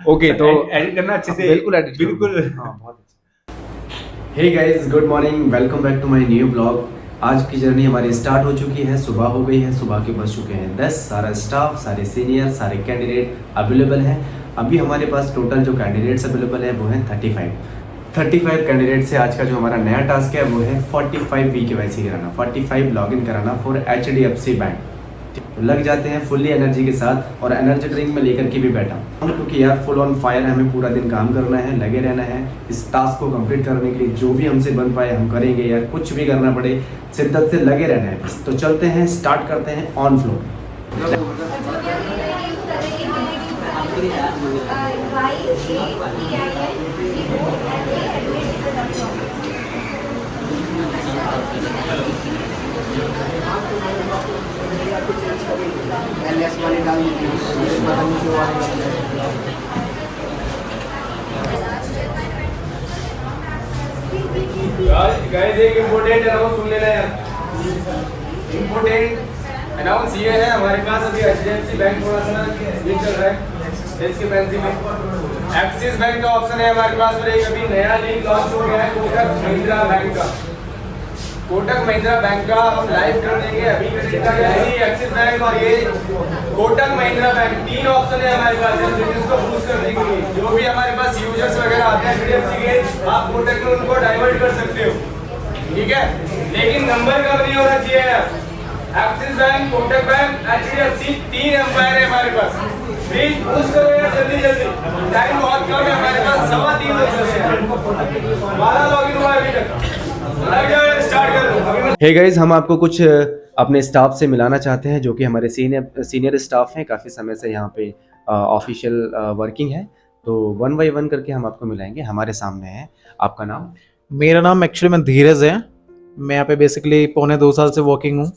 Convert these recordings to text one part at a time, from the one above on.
Okay तो edit करना अच्छे से, बिल्कुल एडिट बिल्कुल। हाँ बहुत अच्छा। Hey guys, good morning, welcome back to my new blog. आज की जर्नी हमारी स्टार्ट हो चुकी है, सुबह हो गई है, सुबह के बज चुके हैं 10। सारा स्टाफ, सारे सीनियर, सारे कैंडिडेट अवेलेबल हैं। अभी हमारे पास टोटल जो कैंडिडेट्स अवेलेबल है वो हैं 35 कैंडिडेट से आज का जो हमारा नया टास्क है वो है 45 VKYC कराना, 45 लॉगिन कराना फॉर HDFC बैंक। तो लग जाते हैं फुल्ली एनर्जी के साथ, और एनर्जी ड्रिंक में लेकर के भी बैठा हूँ क्योंकि यार फुल ऑन फायर है, हमें पूरा दिन काम करना है, लगे रहना है। इस टास्क को कंप्लीट करने के लिए जो भी हमसे बन पाए हम करेंगे यार, कुछ भी करना पड़े शिद्दत से लगे रहना है बस। तो चलते हैं, स्टार्ट करते हैं ऑन फ्लोर। वाले डाल दीजिए, पता नहीं क्यों आ रही है। गाइस एक इम्पोर्टेंट अनाउंस सुन लेना यार। इम्पोर्टेंट अनाउंस ये है, हमारे पास अभी HDFC बैंक थोड़ा सा वीक चल रहा है इसके पैंसी में। एक्सिस बैंक का ऑप्शन है हमारे पास, और एक अभी नया लिंक लॉन्च हो गया है कोटक महिंद्रा बैंक का। कोटक महिंद्रा बैंक का हम लाइव कर देंगे अभी। एक्सिस बैंक और ये कोटक महिंद्रा बैंक, तीन ऑप्शन है हमारे पास बिजनेस को बूस्ट करने के लिए। जो भी हमारे पास यूजर्स वगैरह आते हैं HDFC के, आप कोटक में उनको डाइवर्ट कर सकते हो, ठीक है। लेकिन नंबर कम नहीं होना चाहिए। Axis bank, Kotak bank, HDFC, तीन एम्पायर है हमारे पास। प्लीज बूस्ट करो यार जल्दी जल्दी, टाइम बहुत कम है हमारे पास, 3:15 बजे। हमारा लॉगिन हुआ अभी तक, स्टार्ट कर लो। हे गाइस, हम आपको कुछ अपने स्टाफ से मिलाना चाहते हैं जो कि हमारे सीनियर स्टाफ हैं, काफ़ी समय से यहाँ पे ऑफिशियल वर्किंग है। तो 1 बाय 1 करके हम आपको मिलाएंगे। हमारे सामने है, आपका नाम? मेरा नाम एक्चुअली में धीरज है। मैं यहाँ पे बेसिकली पौने 2 साल से वर्किंग हूँ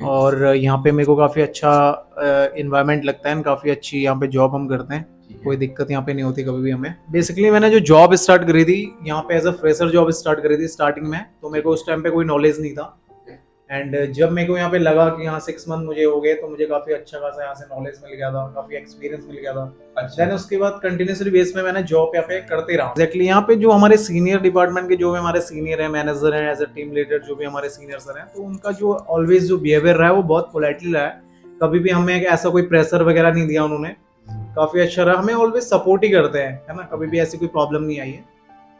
और यहाँ पे मेरे को काफ़ी अच्छा इन्वायरमेंट लगता है, काफ़ी अच्छी यहाँ पे जॉब हम करते हैं। कोई दिक्कत यहाँ पे नहीं होती कभी भी हमें। बेसिकली मैंने जो जॉब स्टार्ट करी थी यहाँ पे as a fresher job start करी थी स्टार्टिंग में, तो मेरे को उस टाइम पे कोई नॉलेज नहीं था। एंड जब मेरे को यहाँ पे लगा कि यहाँ 6 मंथ मुझे हो गए, तो मुझे काफ़ी अच्छा खासा यहाँ से नॉलेज मिल गया था, काफ़ी एक्सपीरियंस मिल गया था। अच्छा। देन उसके बाद कंटिन्यूसली बेस में मैंने जॉब यहाँ पे करते रहा। एक्जैक्टली यहाँ पे जो हमारे सीनियर डिपार्टमेंट के जो भी हमारे सीनियर है, मैनेजर है, एज अ टीम लीडर जो भी हमारे सीनियर सर हैं, तो उनका जो ऑलवेज जो बिहेवियर रहा है वो बहुत पोलाइटली रहा है। कभी भी हमें ऐसा कोई प्रेशर वगैरह नहीं दिया उन्होंने, काफ़ी अच्छा रहा। हमें ऑलवेज सपोर्ट ही करते हैं, है ना, कभी भी ऐसी कोई प्रॉब्लम नहीं आई है,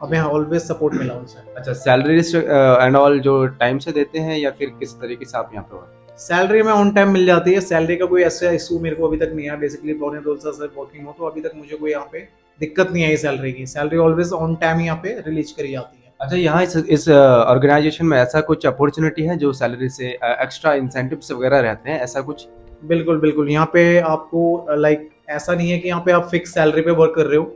हमें ऑलवेज सपोर्ट मिला उनसे। अच्छा, सैलरी एंड ऑल जो टाइम से देते हैं या फिर किस तरीके से आप यहाँ पे हो? सैलरी में ऑन टाइम मिल जाती है, सैलरी का कोई ऐसा इशू मेरे को अभी तक नहीं है। बेसिकली पौने 2 साल से वर्किंग हो, तो अभी तक मुझे कोई यहाँ पे दिक्कत नहीं आई सैलरी की। सैलरी ऑलवेज ऑन टाइम यहाँ पे रिलीज करी जाती है। अच्छा, यहाँ इस ऑर्गेनाइजेशन में ऐसा कुछ अपॉर्चुनिटी है जो सैलरी से एक्स्ट्रा इंसेंटिव्स वगैरह रहते हैं, ऐसा कुछ? बिल्कुल बिल्कुल, यहाँ पे आपको लाइक ऐसा नहीं है कि यहाँ पे आप फिक्स सैलरी पे वर्क कर रहे हो।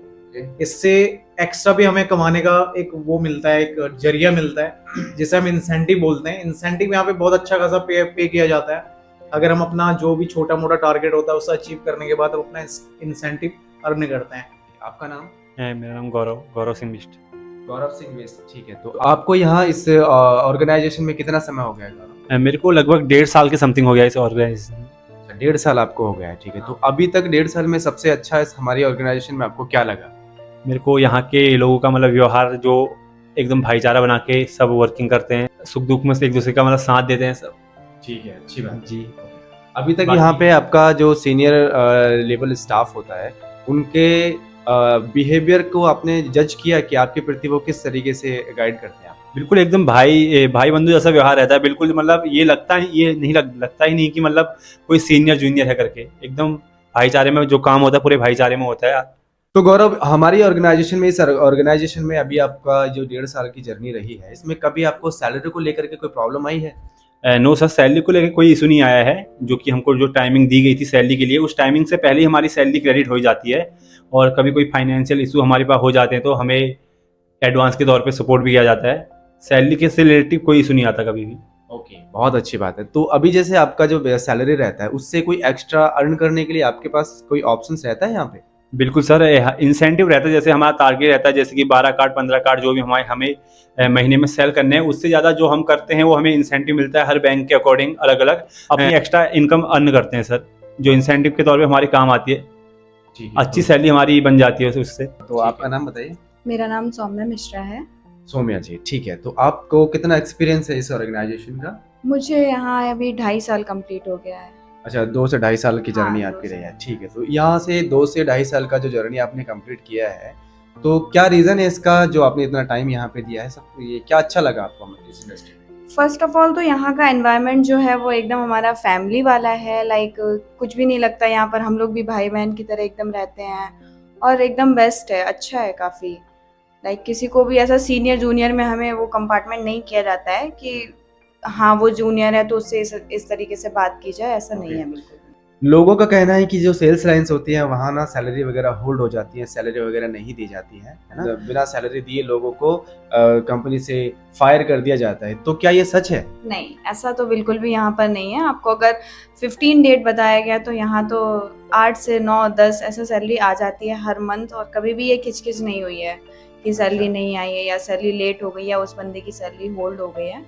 इससे एक्स्ट्रा भी हमें कमाने का एक वो मिलता है, एक जरिया मिलता है जिसे हम इंसेंटिव बोलते हैं। इंसेंटिव यहाँ पे बहुत अच्छा खासा पे किया जाता है। अगर हम अपना जो भी छोटा मोटा टारगेट होता है उसे अचीव करने के बाद हम अपना इंसेंटिव अर्न करते हैं। आपका नाम? मेरा नाम गौरव सिंह बिष्ट। गौरव सिंह वेस्ट, ठीक है। तो आपको यहाँ इस ऑर्गेनाइजेशन में कितना समय हो गया गौरव? मेरे को लगभग 1.5 साल के समथिंग हो गया इस ऑर्गेनाइजेशन में। 1.5 साल आपको हो गया है, ठीक है। तो अभी तक 1.5 साल में सबसे अच्छा इस हमारी ऑर्गेनाइजेशन में आपको क्या लगा? मेरे को यहाँ के लोगों का मतलब व्यवहार, जो एकदम भाईचारा बना के सब वर्किंग करते हैं, सुख दुख में से एक दूसरे का मतलब साथ देते हैं सब। ठीक है, अच्छी बात जी। अभी तक यहाँ पे आपका जो सीनियर लेवल स्टाफ होता है उनके बिहेवियर को आपने जज किया कि आपके प्रति वो किस तरीके से गाइड करते हैं? बिल्कुल एकदम भाई बंधु जैसा व्यवहार रहता है। बिल्कुल मतलब ये लगता ही नहीं कि मतलब कोई सीनियर जूनियर है करके। एकदम भाईचारे में जो काम होता है पूरे भाईचारे में होता है। तो गौरव, हमारी ऑर्गेनाइजेशन में, इस ऑर्गेनाइजेशन में अभी आपका जो 1.5 साल की जर्नी रही है, इसमें कभी आपको सैलरी को लेकर के कोई प्रॉब्लम आई है? नो सर, सैलरी को लेकर कोई इशू नहीं आया है। जो कि हमको जो टाइमिंग दी गई थी सैलरी के लिए, उस टाइमिंग से पहले ही हमारी सैलरी क्रेडिट हो जाती है। और कभी कोई फाइनेंशियल इशू हमारे पास हो जाते हैं तो हमें एडवांस के तौर पे सपोर्ट भी किया जाता है। सैलरी के से रिलेटिव कोई इशू नहीं आता कभी भी। ओके, बहुत अच्छी बात है। तो अभी जैसे आपका जो सैलरी रहता है उससे कोई एक्स्ट्रा अर्न करने के लिए आपके पास कोई ऑप्शंस रहता है यहाँ पे? बिल्कुल सर, इंसेंटिव रहता है। जैसे हमारा टारगेट रहता है, जैसे कि 12 कार्ड 15 कार्ड जो भी हमें महीने में सेल करने हैं, उससे ज़्यादा जो हम करते हैं वो हमें इंसेंटिव मिलता है। हर बैंक के अकॉर्डिंग अलग अलग अपनी एक्स्ट्रा इनकम अर्न करते हैं सर, जो इंसेंटिव के तौर पे हमारी काम आती है। ठीक है। अच्छी सैलरी हमारी बन जाती है उससे। तो आपका नाम बताइए। मेरा नाम सौम्या मिश्रा है। सौम्या जी, ठीक है। तो आपको कितना एक्सपीरियंस है इस ऑर्गेनाइजेशन का? मुझे यहाँ अभी 2.5 साल कंप्लीट हो गया है। अच्छा, 2 से ढाई साल की हाँ, जर्नी 2 आपकी से रही है। ठीक है, तो यहाँ से 2 से ढाई साल का जो जर्नी आपने कंप्लीट किया है, तो क्या रीज़न है इसका जो आपने इतना टाइम यहाँ पे दिया है? सब ये क्या अच्छा लगा आपको हमारी इस इंडस्ट्री में? फर्स्ट ऑफ ऑल तो यहाँ का एनवायरनमेंट जो है वो एकदम हमारा फैमिली वाला है। लाइक कुछ भी नहीं लगता यहाँ पर, हम लोग भी भाई बहन की तरह एकदम रहते हैं और एकदम बेस्ट है, अच्छा है काफ़ी। लाइक किसी को भी ऐसा सीनियर जूनियर में हमें वो कंपार्टमेंट नहीं किया जाता है कि हाँ वो जूनियर है तो उससे इस तरीके से बात की जाए, ऐसा नहीं है बिल्कुल। लोगों का कहना है कि जो सेल्स लाइन्स होती हैं वहाँ ना सैलरी वगैरह होल्ड हो जाती है, सैलरी वगैरह नहीं दी जाती है ना? बिना सैलरी दिए लोगों को कंपनी से फायर कर दिया जाता है, तो क्या ये सच है? नहीं, ऐसा तो बिल्कुल भी यहाँ पर नहीं है। आपको अगर 15 डेट बताया गया तो यहाँ तो 8 से 9, 10 ऐसा सैलरी आ जाती है हर मंथ, और कभी भी ये खिचखिच नहीं हुई है कि सैलरी नहीं आई है या सैलरी लेट हो गई या उस बंदे की सैलरी होल्ड हो गई है।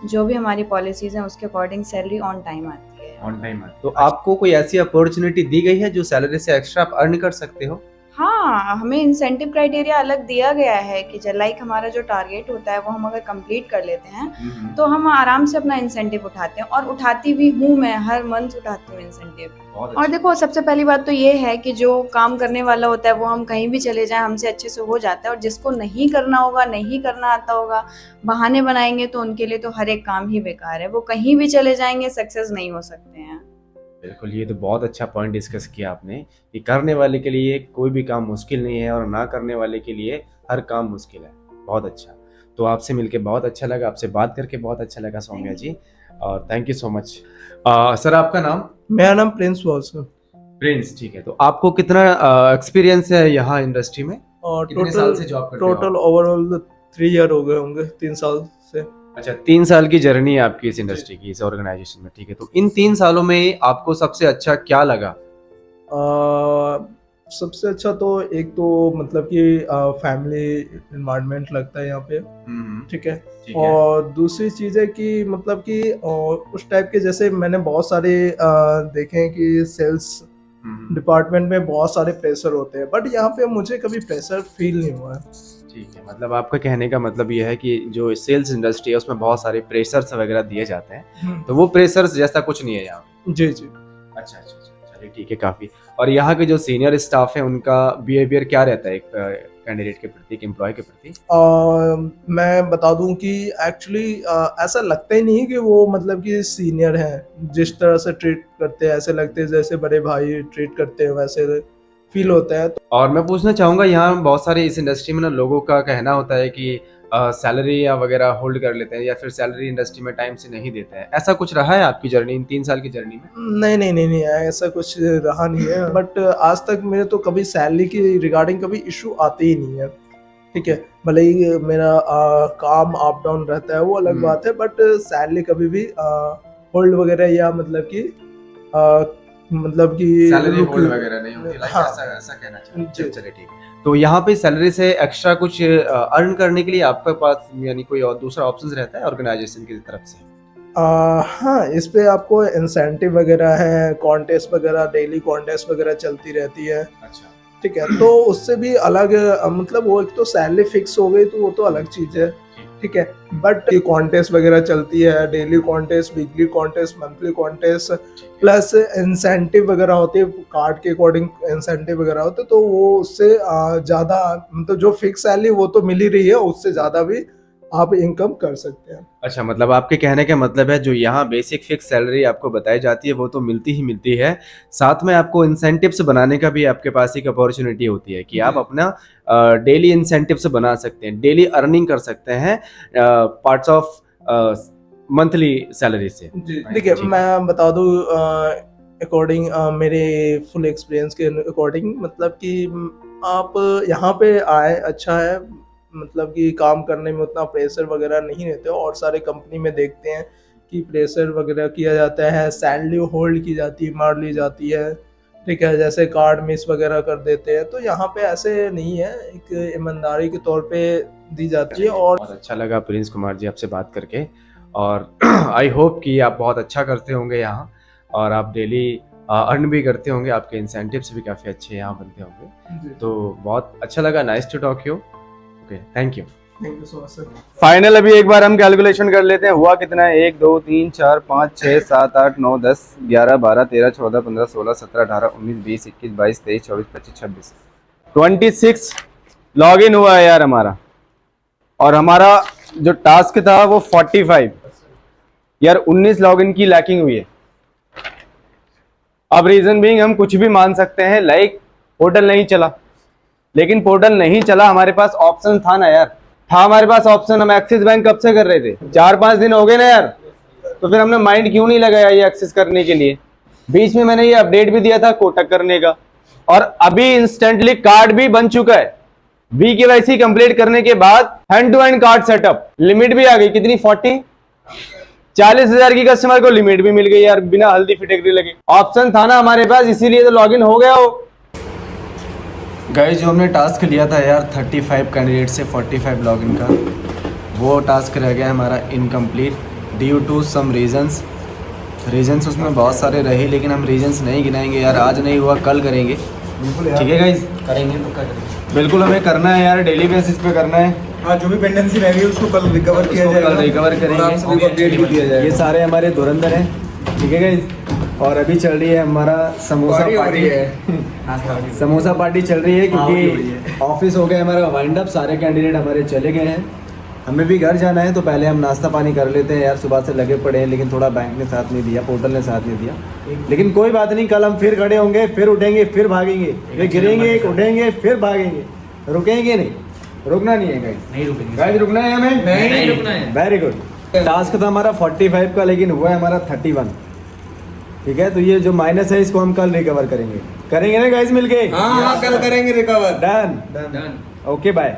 जो भी हमारी पॉलिसीज हैं उसके अकॉर्डिंग सैलरी ऑन टाइम आती है। On time. तो आपको कोई ऐसी अपॉर्चुनिटी दी गई है जो सैलरी से एक्स्ट्रा आप अर्न कर सकते हो? हाँ, हमें इंसेंटिव क्राइटेरिया अलग दिया गया है कि लाइक हमारा जो टारगेट होता है वो हम अगर कंप्लीट कर लेते हैं तो हम आराम से अपना इंसेंटिव उठाते हैं, और उठाती भी हूँ मैं, हर मंथ उठाती हूँ इंसेंटिव। और देखो सबसे पहली बात तो ये है कि जो काम करने वाला होता है वो हम कहीं भी चले जाएं हमसे अच्छे से हो जाता है, और जिसको नहीं करना होगा, नहीं करना आता होगा, बहाने बनाएंगे तो उनके लिए तो हर एक काम ही बेकार है। वो कहीं भी चले जाएंगे, सक्सेस नहीं हो सकते हैं। बिल्कुल, ये तो बहुत अच्छा पॉइंट डिस्कस किया आपने कि करने वाले के लिए कोई भी काम मुश्किल नहीं है और ना करने वाले के लिए हर काम मुश्किल है। बहुत अच्छा। तो आपसे मिलके बहुत अच्छा लगा, आपसे बात करके बहुत अच्छा लगा सौम्या जी, और thank you so much. Sir आपका नाम? मेरा नाम प्रिंस वॉल सर। प्रिंस, ठीक है। तो आपको कितना एक्सपीरियंस है यहाँ इंडस्ट्री में? और कितने साल से जॉब करते हो आप? टोटल ओवरऑल 3 ईयर हो गए होंगे, 3 साल से। अच्छा, 3 साल की जर्नी है आपकी इस इंडस्ट्री की, इस ऑर्गेनाइजेशन में, ठीक है। तो इन 3 सालों में आपको सबसे अच्छा क्या लगा? सबसे अच्छा तो एक तो मतलब कि फैमिली इन्वायरमेंट लगता है यहाँ पे, ठीक है। ठीक है। और दूसरी चीज़ है कि मतलब कि उस टाइप के, जैसे मैंने बहुत सारे देखे हैं कि सेल्स डिपार्टमेंट में बहुत सारे प्रेशर होते हैं, बट यहाँ पे मुझे कभी प्रेशर फील नहीं हुआ है। ठीक है, मतलब आपका कहने का मतलब ये है कि जो सेल्स इंडस्ट्री है उसमें बहुत सारे प्रेशर्स वगैरह दिए जाते हैं, तो वो प्रेशर्स जैसा कुछ नहीं है यहाँ पे। जी जी। अच्छा अच्छा अच्छा, चलिए ठीक है, काफ़ी। और यहाँ के जो सीनियर स्टाफ है उनका बिहेवियर क्या रहता है एक कैंडिडेट के प्रति, एक एम्प्लॉय के प्रति? मैं बता दूं कि एक्चुअली ऐसा लगता ही नहीं कि वो मतलब कि सीनियर हैं। जिस तरह से ट्रीट करते हैं ऐसे लगते हैं जैसे बड़े भाई ट्रीट करते हैं, वैसे फील होता है। और मैं पूछना चाहूँगा, यहाँ बहुत सारे इस इंडस्ट्री में ना लोगों का कहना होता है कि सैलरी या वगैरह होल्ड कर लेते हैं या फिर सैलरी इंडस्ट्री में टाइम से नहीं देते हैं। ऐसा कुछ रहा है आपकी जर्नी, इन 3 साल की जर्नी में? नहीं नहीं नहीं नहीं, ऐसा कुछ रहा नहीं है। बट आज तक मेरे तो कभी सैलरी की रिगार्डिंग कभी इशू आते ही नहीं है, ठीक है। भले ही मेरा काम अप डाउन रहता है वो अलग बात है, बट सैलरी कभी भी होल्ड वगैरह या मतलब कि सैलरी होल्ड वगैरह नहीं होती, लाइक हाँ। ऐसा कहना चाहिए। चलिए ठीक है। तो यहाँ पे सैलरी से एक्स्ट्रा कुछ अर्न करने के लिए आपके पास यानी कोई और दूसरा ऑप्शन रहता है ऑर्गेनाइजेशन की तरफ से? हाँ, इस पे आपको इंसेंटिव वगैरह है, कॉन्टेस्ट वगैरह, डेली कॉन्टेस्ट वगैरह चलती रहती है, अच्छा, ठीक है। तो उससे भी अलग मतलब वो एक तो सैलरी फिक्स हो गई तो वो तो अलग चीज़ है, ठीक है। बट कॉन्टेस्ट वगैरह चलती है, daily contest, weekly contest, monthly contest, plus incentive वगैरह होते हैं, कार्ड के अकॉर्डिंग इंसेंटिव वगैरह होते हैं, तो वो उससे ज़्यादा मतलब जो फिक्स सैलरी वो तो मिल ही रही है, उससे ज़्यादा भी आप इनकम कर सकते हैं। अच्छा, मतलब आपके कहने का मतलब है जो यहाँ बेसिक फिक्स सैलरी आपको बताई जाती है वो तो मिलती ही मिलती है, साथ में आपको इंसेंटिव्स बनाने का भी आपके पास एक अपॉर्चुनिटी होती है कि आप अपना डेली इंसेंटिव्स बना सकते हैं, डेली अर्निंग कर सकते हैं पार्ट्स ऑफ मंथली सैलरी से। देखिए मैं बता दूं अकॉर्डिंग मेरे फुल एक्सपीरियंस के अकॉर्डिंग, मतलब कि आप यहाँ पे आए अच्छा है, मतलब कि काम करने में उतना प्रेशर वगैरह नहीं रहते। और सारे कंपनी में देखते हैं कि प्रेशर वगैरह किया जाता है, सैलरी होल्ड की जाती है, मार ली जाती है, ठीक है, जैसे कार्ड मिस वगैरह कर देते हैं। तो यहाँ पे ऐसे नहीं है, एक ईमानदारी के तौर पे दी जाती है। और बहुत अच्छा लगा प्रिंस कुमार जी आपसे बात करके, और आई होप कि आप बहुत अच्छा करते होंगे यहाँ, और आप डेली अर्न भी करते होंगे, आपके इंसेंटिव्स भी काफ़ी अच्छे यहाँ बनते होंगे। तो बहुत अच्छा लगा, nice to talk you. Okay, thank you. Thank you so much sir. Final अभी एक बार हम कैलकुलेशन कर लेते हैं, हुआ कितना है। 1 2 3 4 5 6 7 8 9 10 11 12 13 14 15 16 17 18 19 20 21 22 23 24 25 26 26 लॉग इन हुआ है यार हमारा। और हमारा जो टास्क था वो 45 यार, 19 लॉग इन की लैकिंग हुई है। अब रीजन बीइंग हम कुछ भी मान सकते हैं, लाइक पोर्टल नहीं चला। लेकिन पोर्टल नहीं चला, हमारे पास ऑप्शन था ना यार, था हमारे पास ऑप्शन। हम एक्सिस बैंक कब से कर रहे थे, 4-5 दिन हो गए ना यार। तो फिर हमने माइंड क्यों नहीं लगाया ये एक्सेस करने के लिए। बीच में मैंने ये अपडेट भी दिया था कोटक करने का, और अभी इंस्टेंटली कार्ड भी बन चुका है। VKYC कंप्लीट करने के बाद hand to hand card setup, limit भी आ गई। कितनी, 40,000 की कस्टमर को लिमिट भी मिल गई यार, बिना हल्दी फिटेकरी लगे। ऑप्शन था ना हमारे पास, इसीलिए तो लॉगिन हो गया हो। गाइस जो हमने टास्क लिया था यार 35 कैंडिडेट से 45 लॉगिन का, वो टास्क रह गया हमारा incomplete due to some reasons उसमें बहुत सारे रहे, लेकिन हम रीजंस नहीं गिनाएंगे यार। आज नहीं हुआ कल करेंगे, ठीक है गाइस? करेंगे तो करेंगे। बिल्कुल हमें करना है यार, डेली बेसिस पे करना है। हाँ, जो भी पेंडेंसी रह गई उसको कल रिकवर किया उसको जाएगा। कल रिकवर और आप सभी को अपडेट भी दिया करेंगे। जाएगा। ये सारे हमारे धुरंधर हैं, ठीक है गाइस? और अभी चल रही है हमारा समोसा पार्टी। समोसा पार्टी चल रही है क्योंकि ऑफिस हो गया हमारा वाइंड अप, सारे कैंडिडेट हमारे चले गए हैं। हमें भी घर जाना है, तो पहले हम नाश्ता पानी कर लेते हैं यार। सुबह से लगे पड़े हैं, लेकिन थोड़ा बैंक ने साथ नहीं दिया, पोर्टल ने साथ नहीं दिया। लेकिन कोई बात नहीं, कल हम फिर खड़े होंगे, फिर उठेंगे, फिर भागेंगे, फिर गिरेंगे, उठेंगे, फिर भागेंगे। रुकेंगे नहीं, रुकना नहीं है गाइस। नहीं रुकेंगे गाइस रुकना है हमें, नहीं रुकना है। Very good. टास्क था हमारा 45 का, लेकिन हुआ है हमारा 31। ठीक है, तो ये जो माइनस है इसको हम कल रिकवर करेंगे ना गाइस मिलके? हाँ, कल करेंगे recover. Done. Done. Okay bye.